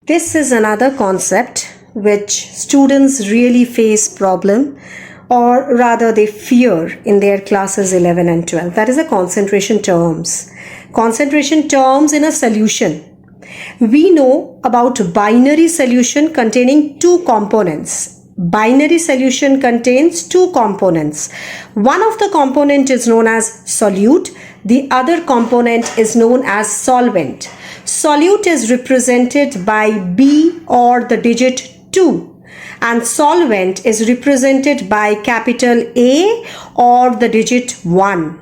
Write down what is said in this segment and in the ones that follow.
This is another concept which students really face problem, or rather they fear in their classes 11 and 12. That is the concentration terms. Concentration terms in a solution. We know about binary solution containing two components. Binary solution contains two components. One of the component is known as solute. The other component is known as solvent. Solute is represented by B or the digit 2, and solvent is represented by capital A or the digit 1.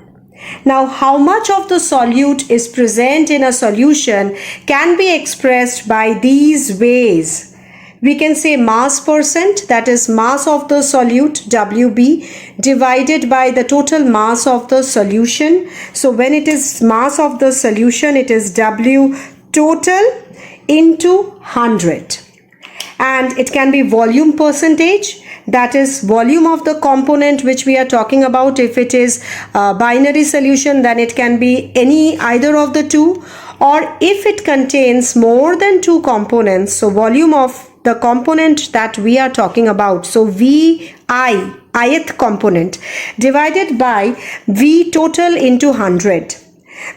Now, how much of the solute is present in a solution can be expressed by these ways. We can say mass percent, that is mass of the solute, WB, divided by the total mass of the solution. So when it is mass of the solution, it is W total into 100. And it can be volume percentage, that is volume of the component which we are talking about. If it is a binary solution, then it can be either of the two, or if it contains more than two components, so volume of the component that we are talking about, so VI, ith component, divided by V total into 100.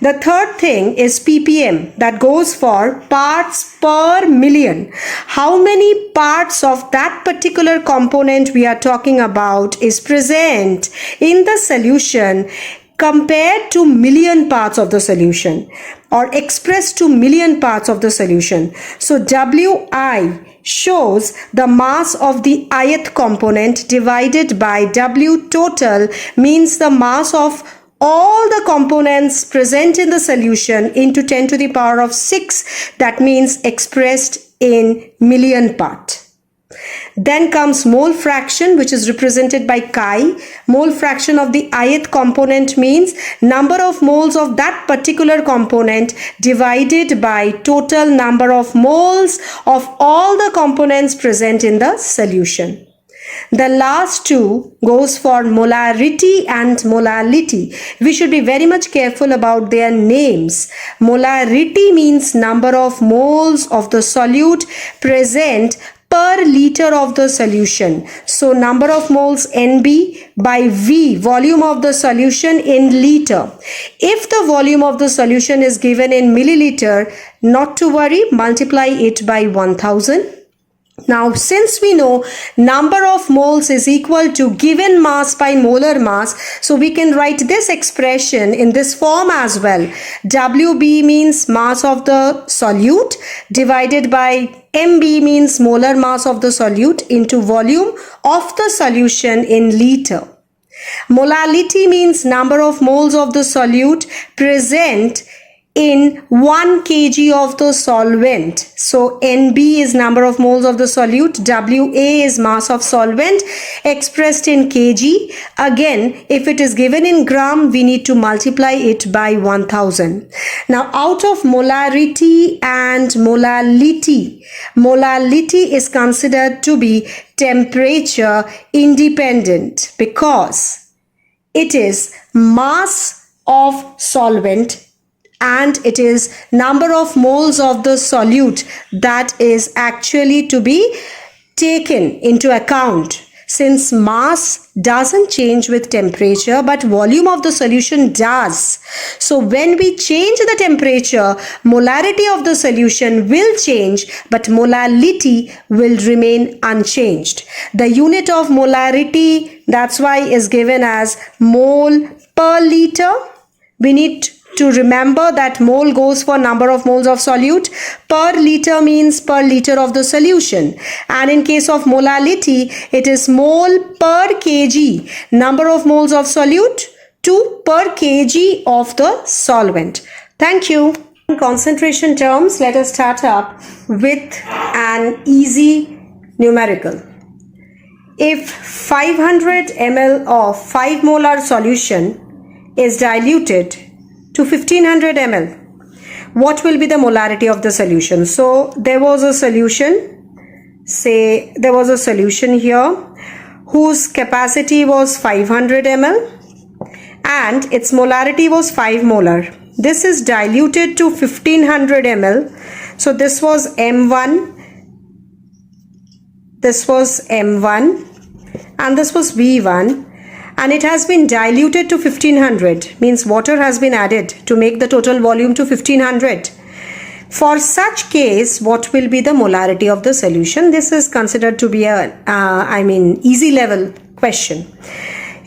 The third thing is ppm, that goes for parts per million. How many parts of that particular component we are talking about is present in the solution compared to million parts of the solution, or expressed to million parts of the solution. So Wi shows the mass of the ith component divided by W total, means the mass of all the components present in the solution into 10 to the power of 6, that means expressed in million part. Then comes mole fraction, which is represented by chi. Mole fraction of the ith component means number of moles of that particular component divided by total number of moles of all the components present in the solution. The last two goes for molarity and molality. We should be very much careful about their names. Molarity means number of moles of the solute present per liter of the solution. So number of moles NB by V, volume of the solution in liter. If the volume of the solution is given in milliliter, not to worry, multiply it by 1000. Now, since we know number of moles is equal to given mass by molar mass, so we can write this expression in this form as well. WB means mass of the solute divided by MB means molar mass of the solute into volume of the solution in liter. Molality means number of moles of the solute present in 1 kg of the solvent. So NB is number of moles of the solute, WA is mass of solvent expressed in kg. Again, if it is given in gram, we need to multiply it by 1000. Now, out of molarity and molality, molality is considered to be temperature independent because it is mass of solvent and it is number of moles of the solute that is actually to be taken into account, since mass doesn't change with temperature but volume of the solution does. So when we change the temperature, molarity of the solution will change but molality will remain unchanged. The unit of molarity, that's why, is given as mole per liter. We need to remember that mole goes for number of moles of solute, per liter means per liter of the solution, and in case of molality, it is mole per kg, number of moles of solute to per kg of the solvent. Thank you. In concentration terms, let us start up with an easy numerical. If 500 ml of 5 molar solution is diluted to 1500 ml, what will be the molarity of the solution? So there was a solution, say there was a solution here whose capacity was 500 ml and its molarity was 5 molar. This is diluted to 1500 ml. So this was M1 this was M1 and this was V1, and it has been diluted to 1500, means water has been added to make the total volume to 1500. For such case, what will be the molarity of the solution? This is considered to be a easy level question.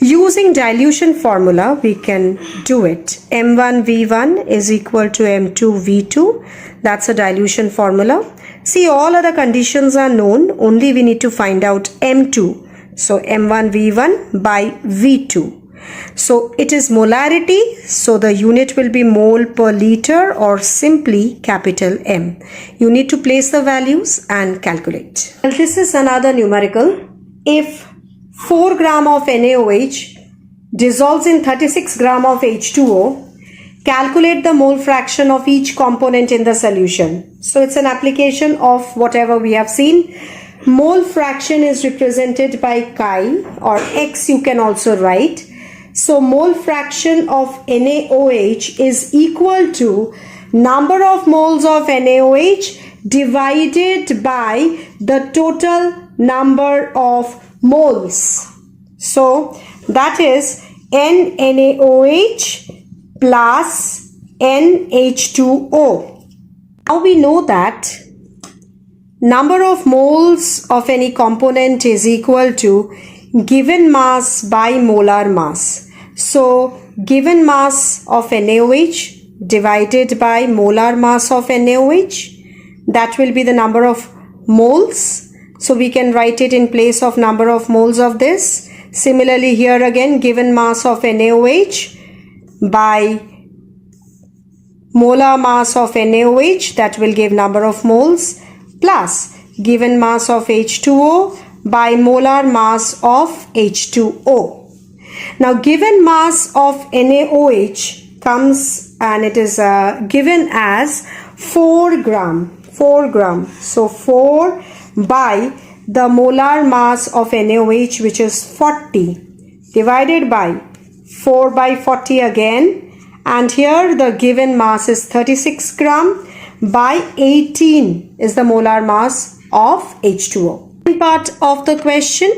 Using dilution formula, we can do it. M1 V1 is equal to M2 V2. That's a dilution formula. See, all other conditions are known. Only we need to find out M2. So M1 V1 by V2. So it is molarity. So the unit will be mole per liter or simply capital M. You need to place the values and calculate. Well, this is another numerical. If 4 gram of NaOH dissolves in 36 gram of H2O, calculate the mole fraction of each component in the solution. So it's an application of whatever we have seen. Mole fraction is represented by chi, or X you can also write. So mole fraction of NaOH is equal to number of moles of NaOH divided by the total number of moles. So that is NaOH plus NH2O. Now we know that number of moles of any component is equal to given mass by molar mass. So given mass of NaOH divided by molar mass of NaOH, that will be the number of moles. So we can write it in place of number of moles of this. Similarly here again, given mass of NaOH by molar mass of NaOH, that will give number of moles, plus given mass of H2O by molar mass of H2O. Now given mass of NaOH comes and it is given as 4 gram. So 4 by the molar mass of NaOH, which is 40, divided by 4 by 40 again, and here the given mass is 36 gram by 18 is the molar mass of H2O. Part of the question,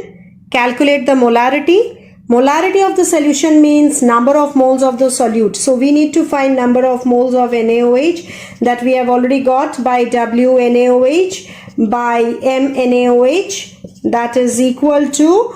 calculate the molarity. Molarity of the solution means number of moles of the solute. So we need to find number of moles of NaOH that we have already got by WNaOH by MNaOH, that is equal to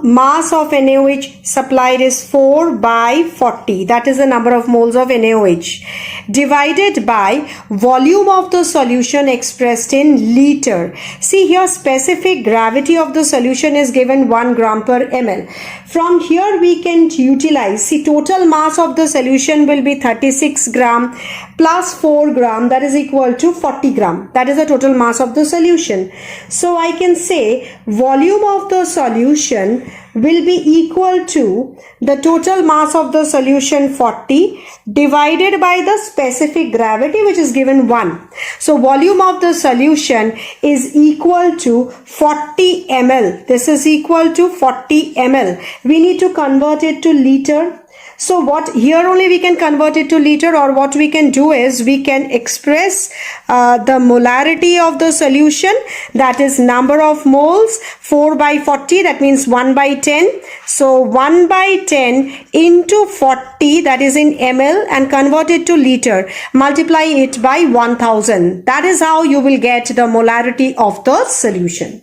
mass of NaOH supplied is 4 by 40. That is the number of moles of NaOH divided by volume of the solution expressed in liter. See here, specific gravity of the solution is given 1 gram per ml. From here we can utilize, see, total mass of the solution will be 36 gram plus 4 gram, that is equal to 40 gram. That is the total mass of the solution. So I can say volume of the solution will be equal to the total mass of the solution 40 divided by the specific gravity, which is given 1. So volume of the solution is equal to 40 ml. This is equal to 40 ml. We need to convert it to liter. So what here only we can convert it to liter, or what we can do is we can express the molarity of the solution, that is number of moles, 4 by 40, that means 1 by 10. So 1 by 10 into 40, that is in ml, and convert it to liter. Multiply it by 1000. That is how you will get the molarity of the solution.